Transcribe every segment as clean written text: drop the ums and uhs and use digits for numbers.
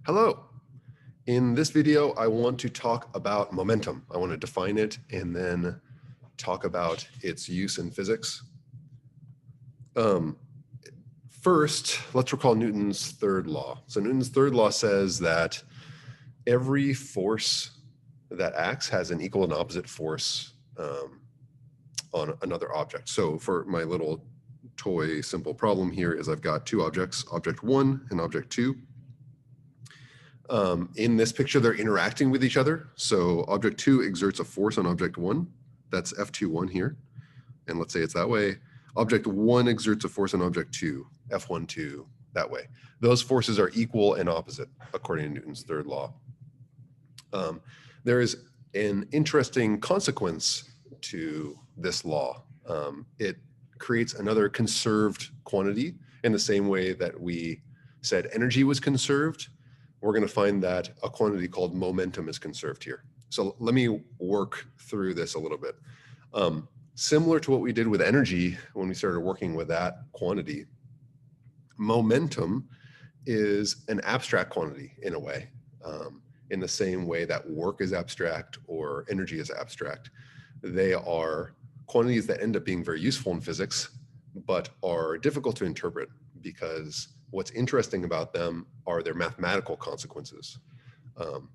Hello. In this video, I want to talk about momentum. I want to define it and then talk about its use in physics. First, let's recall Newton's third law. So Newton's third law says that every force that acts has an equal and opposite force on another object. So for my little toy simple problem here is I've got two objects, object 1 and object 2. In this picture, they're interacting with each other. So object 2 exerts a force on object 1. That's F21 here. And let's say it's that way. Object 1 exerts a force on object 2, F12, that way. Those forces are equal and opposite, according to Newton's third law. There is an interesting consequence to this law. It creates another conserved quantity in the same way that we said energy was conserved. We're going to find that a quantity called momentum is conserved here. So let me work through this a little bit. Similar to what we did with energy when we started working with that quantity, momentum is an abstract quantity in a way, in the same way that work is abstract or energy is abstract. They are quantities that end up being very useful in physics, but are difficult to interpret because what's interesting about them are their mathematical consequences.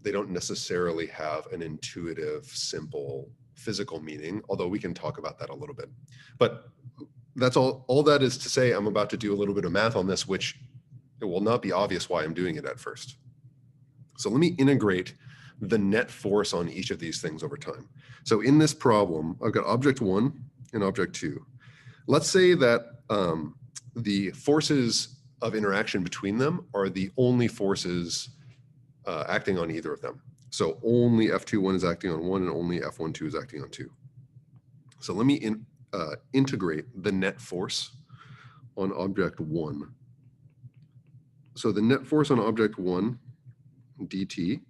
They don't necessarily have an intuitive, simple physical meaning, although we can talk about that a little bit. But that's all that is to say. I'm about to do a little bit of math on this, which it will not be obvious why I'm doing it at first. So let me integrate the net force on each of these things over time. So in this problem, I've got object 1 and object 2. Let's say that the forces of interaction between them are the only forces acting on either of them. So only F21 is acting on 1 and only F12 is acting on 2. So let me integrate the net force on object 1. So the net force on object 1, dt,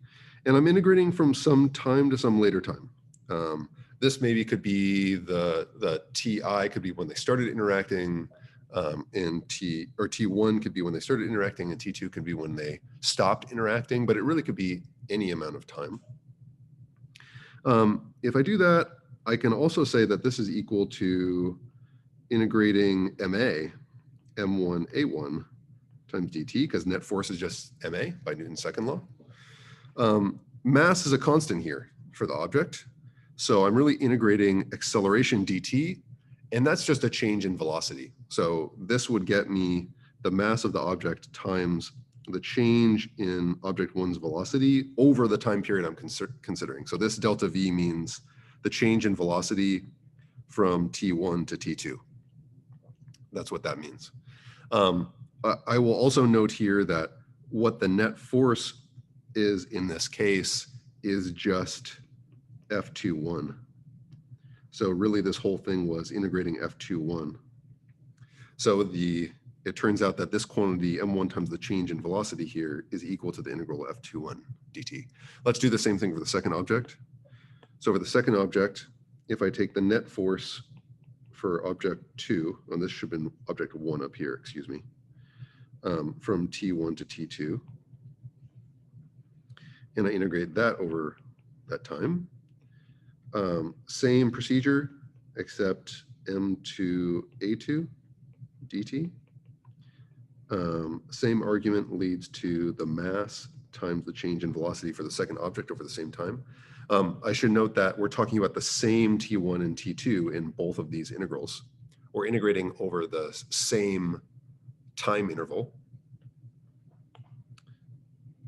and I'm integrating from some time to some later time. This maybe could be the ti could be when they started interacting, and T1 could be when they started interacting, and T2 could be when they stopped interacting, but it really could be any amount of time. If I do that, I can also say that this is equal to integrating ma, m1a1 times dt, because net force is just ma by Newton's second law. Mass is a constant here for the object. So I'm really integrating acceleration dt, and that's just a change in velocity. So this would get me the mass of the object times the change in object 1's velocity over the time period I'm considering. So this delta v means the change in velocity from t1 to t2. That's what that means. I will also note here that what the net force is in this case is just F21. So really this whole thing was integrating F21. So it turns out that this quantity m1 times the change in velocity here is equal to the integral F21 dt. Let's do the same thing for the second object. So for the second object, if I take the net force for object 2, and this should have been object 1 up here, excuse me, from T1 to T2, and I integrate that over that time. Same procedure, except m2a2 dt. Same argument leads to the mass times the change in velocity for the second object over the same time. I should note that we're talking about the same T1 and T2 in both of these integrals. We're integrating over the same time interval.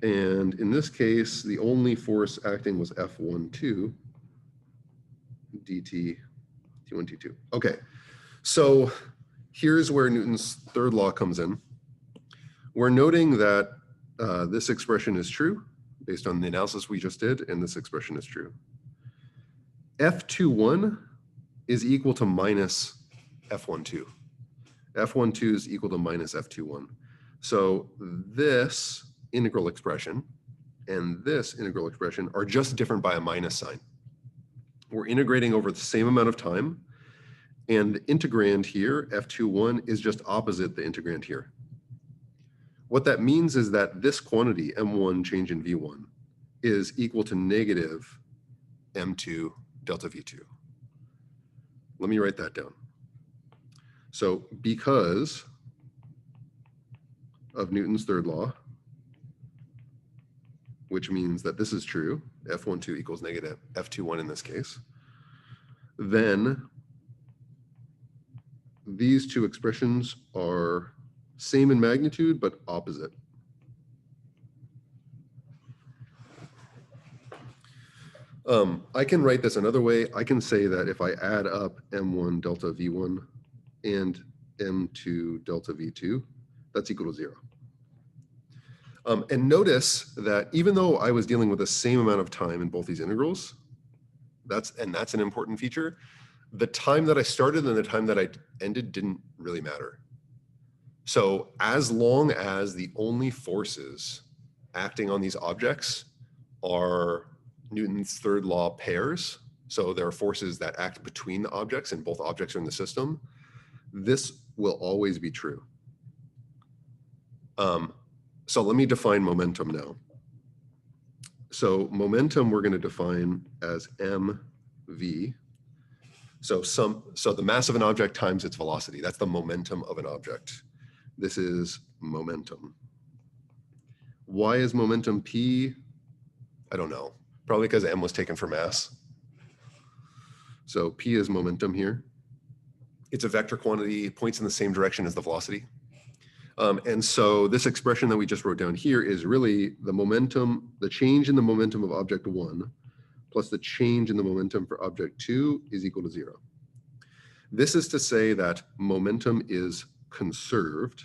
And in this case, the only force acting was F12 dt T1, T2. Okay, so here's where Newton's third law comes in. We're noting that this expression is true based on the analysis we just did, and this expression is true. F21 is equal to minus F12. F12 is equal to minus F21. So this integral expression and this integral expression are just different by a minus sign. We're integrating over the same amount of time, and the integrand here, F21, is just opposite the integrand here. What that means is that this quantity, m1 change in v1, is equal to negative m2 delta v2. Let me write that down. So because of Newton's third law, which means that this is true, F12 equals negative F21 in this case, then these two expressions are same in magnitude, but opposite. I can write this another way. I can say that if I add up m1 delta v1 and m2 delta v2, that's equal to 0. And notice that even though I was dealing with the same amount of time in both these integrals, that's an important feature, the time that I started and the time that I ended didn't really matter. So as long as the only forces acting on these objects are Newton's third law pairs, so there are forces that act between the objects and both objects are in the system, this will always be true. So let me define momentum now. So momentum we're going to define as mv. So the mass of an object times its velocity. That's the momentum of an object. This is momentum. Why is momentum p? I don't know. Probably because m was taken for mass. So p is momentum here. It's a vector quantity, points in the same direction as the velocity. And so this expression that we just wrote down here is really the momentum, the change in the momentum of object 1 plus the change in the momentum for object 2 is equal to 0. This is to say that momentum is conserved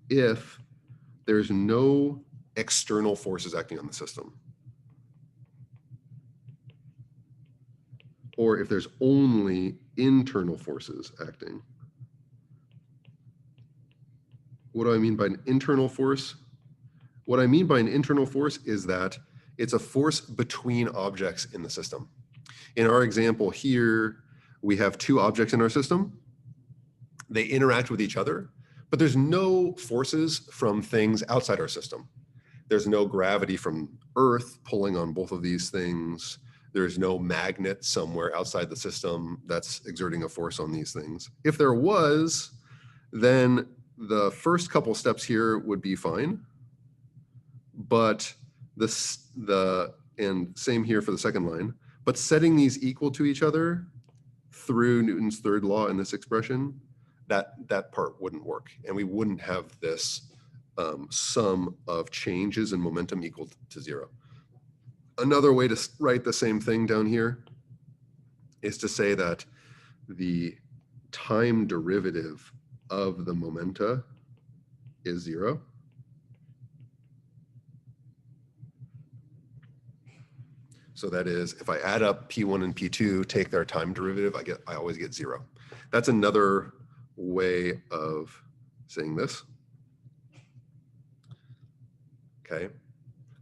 if there's no external forces acting on the system, or if there's only internal forces acting. What do I mean by an internal force? What I mean by an internal force is that it's a force between objects in the system. In our example here, we have two objects in our system. They interact with each other, but there's no forces from things outside our system. There's no gravity from Earth pulling on both of these things. There's no magnet somewhere outside the system that's exerting a force on these things. If there was, then the first couple steps here would be fine. But and same here for the second line, but setting these equal to each other through Newton's third law in this expression, that part wouldn't work. And we wouldn't have this sum of changes in momentum equal to 0. Another way to write the same thing down here is to say that the time derivative of the momenta is 0. So that is, if I add up P1 and P2, take their time derivative, I always get 0. That's another way of saying this. Okay.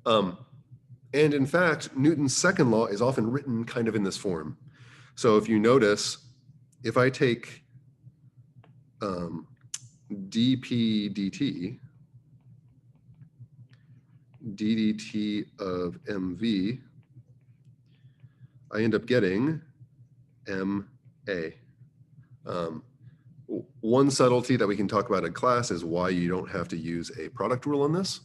And in fact, Newton's second law is often written kind of in this form. So if you notice, if I take dp dt, ddt of mv, I end up getting ma. One subtlety that we can talk about in class is why you don't have to use a product rule on this.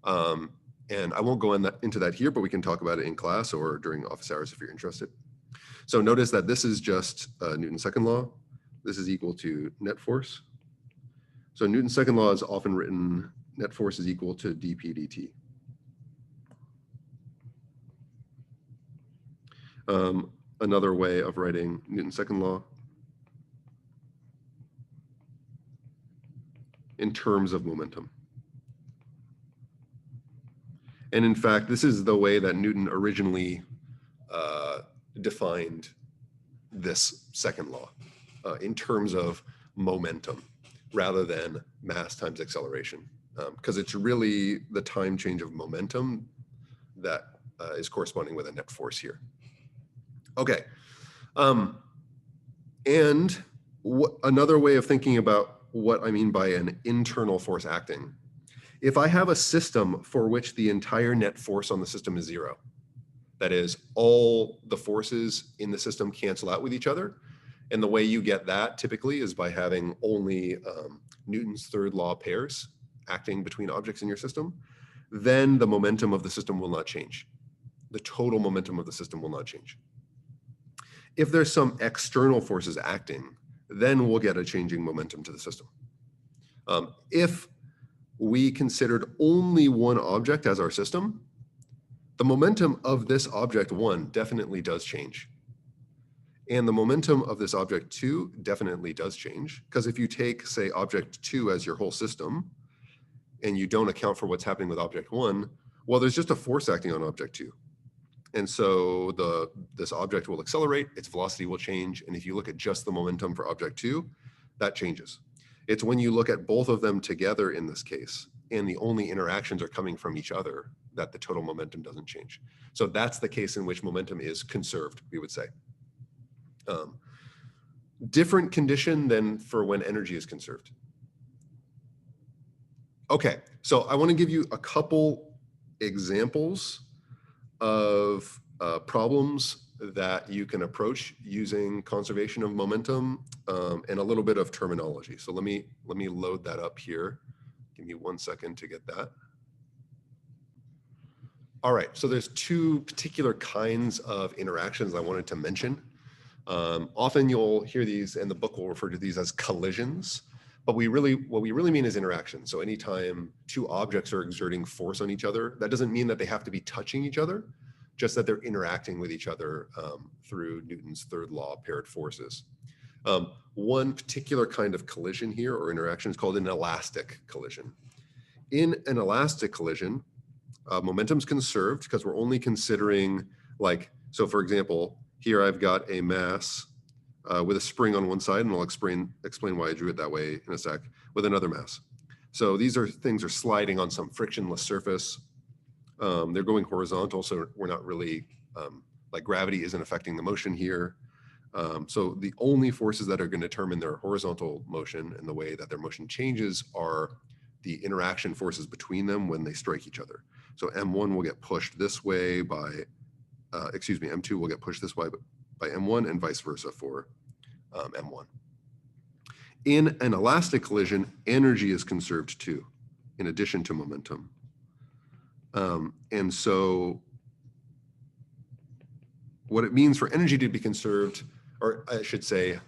And I won't go into that here, but we can talk about it in class or during office hours if you're interested. So notice that this is just Newton's second law. This is equal to net force. So Newton's second law is often written net force is equal to dp dt. Another way of writing Newton's second law in terms of momentum. And in fact, this is the way that Newton originally defined this second law in terms of momentum rather than mass times acceleration, because it's really the time change of momentum that is corresponding with a net force here. Okay, and Another way of thinking about what I mean by an internal force acting. If I have a system for which the entire net force on the system is zero, that is, all the forces in the system cancel out with each other. And the way you get that typically is by having only Newton's third law pairs acting between objects in your system. Then the momentum of the system will not change. The total momentum of the system will not change. If there's some external forces acting, then we'll get a changing momentum to the system. If we considered only one object as our system, the momentum of this object 1 definitely does change. And the momentum of this object 2 definitely does change, because if you take, say, object 2 as your whole system, and you don't account for what's happening with object 1, well, there's just a force acting on object 2. And so this object will accelerate, its velocity will change, and if you look at just the momentum for object 2, that changes. It's when you look at both of them together in this case, and the only interactions are coming from each other, that the total momentum doesn't change. So that's the case in which momentum is conserved, we would say. Different condition than for when energy is conserved. Okay, so I want to give you a couple examples of problems that you can approach using conservation of momentum and a little bit of terminology. So let me load that up here. Give me 1 second to get that. All right, so there's two particular kinds of interactions I wanted to mention. Often you'll hear these, and the book will refer to these as collisions, but what we really mean is interaction. So anytime two objects are exerting force on each other, that doesn't mean that they have to be touching each other, just that they're interacting with each other through Newton's third law of paired forces. One particular kind of collision here, or interaction, is called an elastic collision. In an elastic collision, momentum's conserved because we're only considering, so for example, here I've got a mass with a spring on one side, and I'll explain why I drew it that way in a sec, with another mass. So these things are sliding on some frictionless surface. They're going horizontal, so we're not really, gravity isn't affecting the motion here. So the only forces that are going to determine their horizontal motion and the way that their motion changes are the interaction forces between them when they strike each other. So M1 will get pushed this way by, M2 will get pushed this way by M1 and vice versa for M1. In an elastic collision, energy is conserved too, in addition to momentum. And so what it means for energy to be conserved, or I should say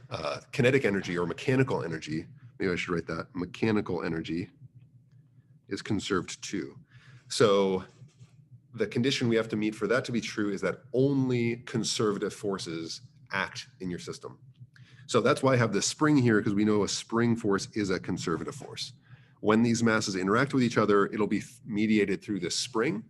kinetic energy or mechanical energy, maybe I should write that, mechanical energy is conserved too. So the condition we have to meet for that to be true is that only conservative forces act in your system. So that's why I have this spring here, because we know a spring force is a conservative force. When these masses interact with each other, it'll be mediated through this spring,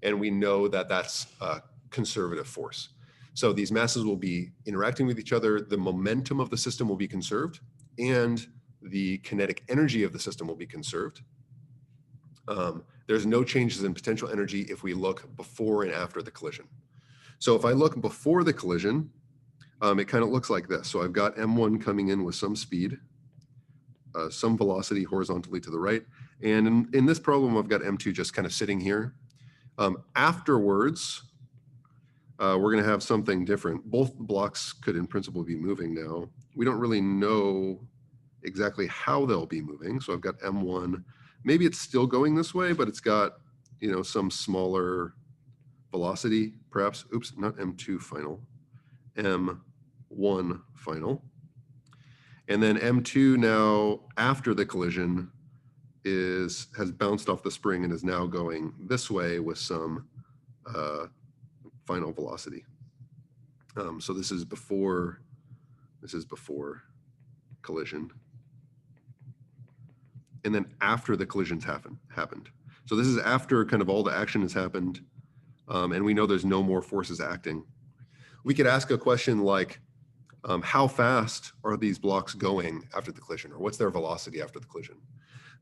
and we know that that's a conservative force. So these masses will be interacting with each other, the momentum of the system will be conserved, and the kinetic energy of the system will be conserved. There's no changes in potential energy if we look before and after the collision. So if I look before the collision, it kind of looks like this. So I've got M1 coming in with some speed, some velocity horizontally to the right. And in this problem, I've got M2 just kind of sitting here. Afterwards, we're going to have something different. Both blocks could in principle be moving now. We don't really know exactly how they'll be moving. So I've got M1. Maybe it's still going this way, but it's got, some smaller velocity, perhaps. Oops, not M2 final, M1 final. And then M2 now, after the collision, has bounced off the spring and is now going this way with some final velocity. So this is before collision. And then after the collisions happened. So this is after kind of all the action has happened, and we know there's no more forces acting. We could ask a question like, how fast are these blocks going after the collision, or what's their velocity after the collision?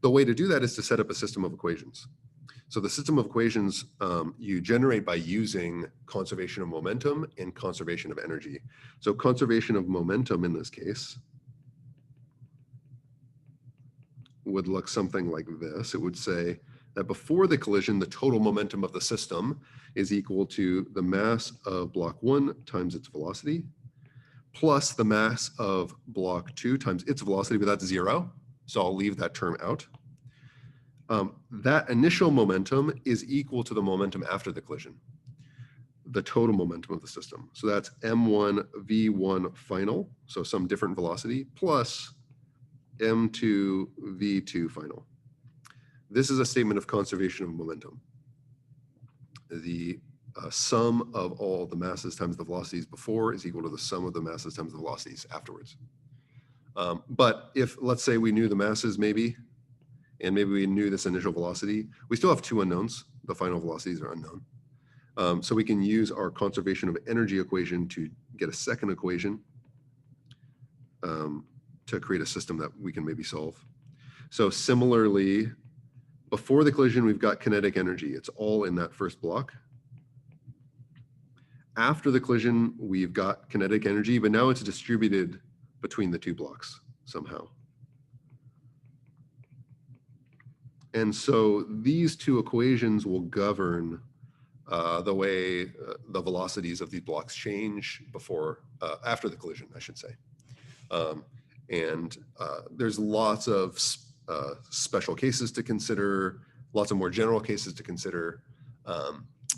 The way to do that is to set up a system of equations. So the system of equations you generate by using conservation of momentum and conservation of energy. So conservation of momentum in this case would look something like this. It would say that before the collision, the total momentum of the system is equal to the mass of block 1 times its velocity, plus the mass of block 2 times its velocity, but that's 0. So I'll leave that term out. That initial momentum is equal to the momentum after the collision, the total momentum of the system. So that's m1 v1 final, so some different velocity, plus m2 v2 final. This is a statement of conservation of momentum. The sum of all the masses times the velocities before is equal to the sum of the masses times the velocities afterwards. But if, let's say, we knew the masses maybe, and maybe we knew this initial velocity, we still have two unknowns. The final velocities are unknown. So we can use our conservation of energy equation to get a second equation to create a system that we can maybe solve. So similarly, before the collision, we've got kinetic energy. It's all in that first block. After the collision, we've got kinetic energy, but now it's distributed between the two blocks somehow. And so these two equations will govern the way the velocities of these blocks change after the collision, I should say. There's lots of special cases to consider, lots of more general cases to consider,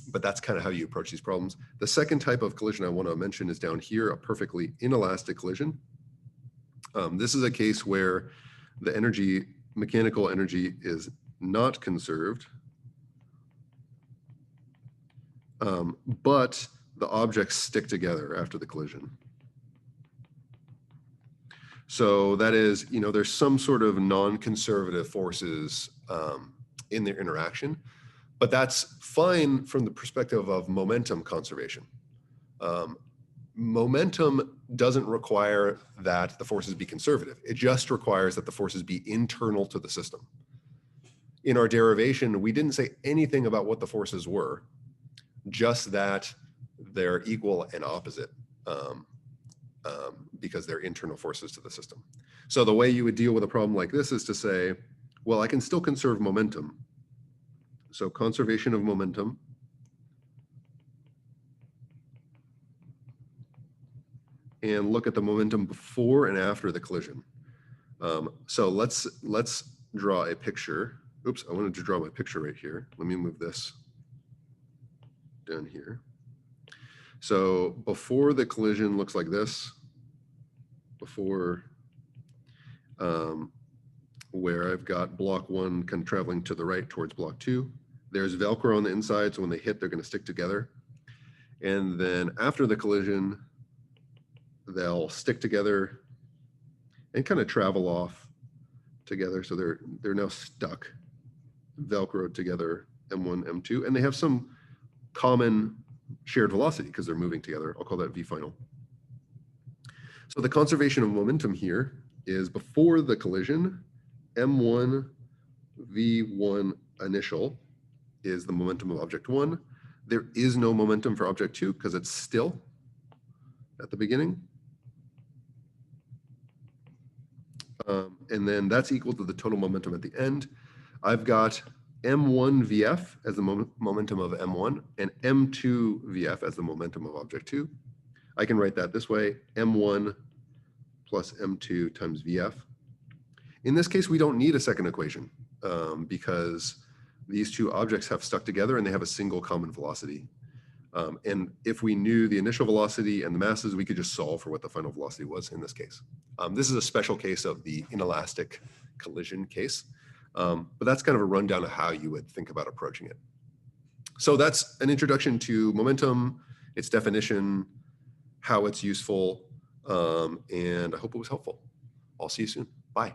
but that's kind of how you approach these problems. The second type of collision I want to mention is down here, a perfectly inelastic collision. This is a case where the mechanical energy is not conserved, but the objects stick together after the collision. So that is, there's some sort of non-conservative forces in their interaction, but that's fine from the perspective of momentum conservation. Momentum doesn't require that the forces be conservative. It just requires that the forces be internal to the system. In our derivation, we didn't say anything about what the forces were, just that they're equal and opposite. Because they're internal forces to the system. So the way you would deal with a problem like this is to say, well, I can still conserve momentum. So conservation of momentum. And look at the momentum before and after the collision. So let's draw a picture. Oops, I wanted to draw my picture right here. Let me move this down here. So before the collision looks like this. Before, where I've got block 1 kind of traveling to the right towards block 2. There's Velcro on the inside, so when they hit, they're going to stick together. And then after the collision, they'll stick together and kind of travel off together. So they're now stuck, Velcroed together, M1, M2, and they have some common shared velocity because they're moving together. I'll call that V final. So the conservation of momentum here is before the collision, M1 V1 initial is the momentum of object 1. There is no momentum for object 2 because it's still at the beginning. And then that's equal to the total momentum at the end. I've got M1 VF as the momentum of M1 and M2 VF as the momentum of object 2. I can write that this way, M1 plus M2 times VF. In this case, we don't need a second equation because these two objects have stuck together and they have a single common velocity. And if we knew the initial velocity and the masses, we could just solve for what the final velocity was in this case. This is a special case of the inelastic collision case, but that's kind of a rundown of how you would think about approaching it. So that's an introduction to momentum, its definition, how it's useful, and I hope it was helpful. I'll see you soon. Bye.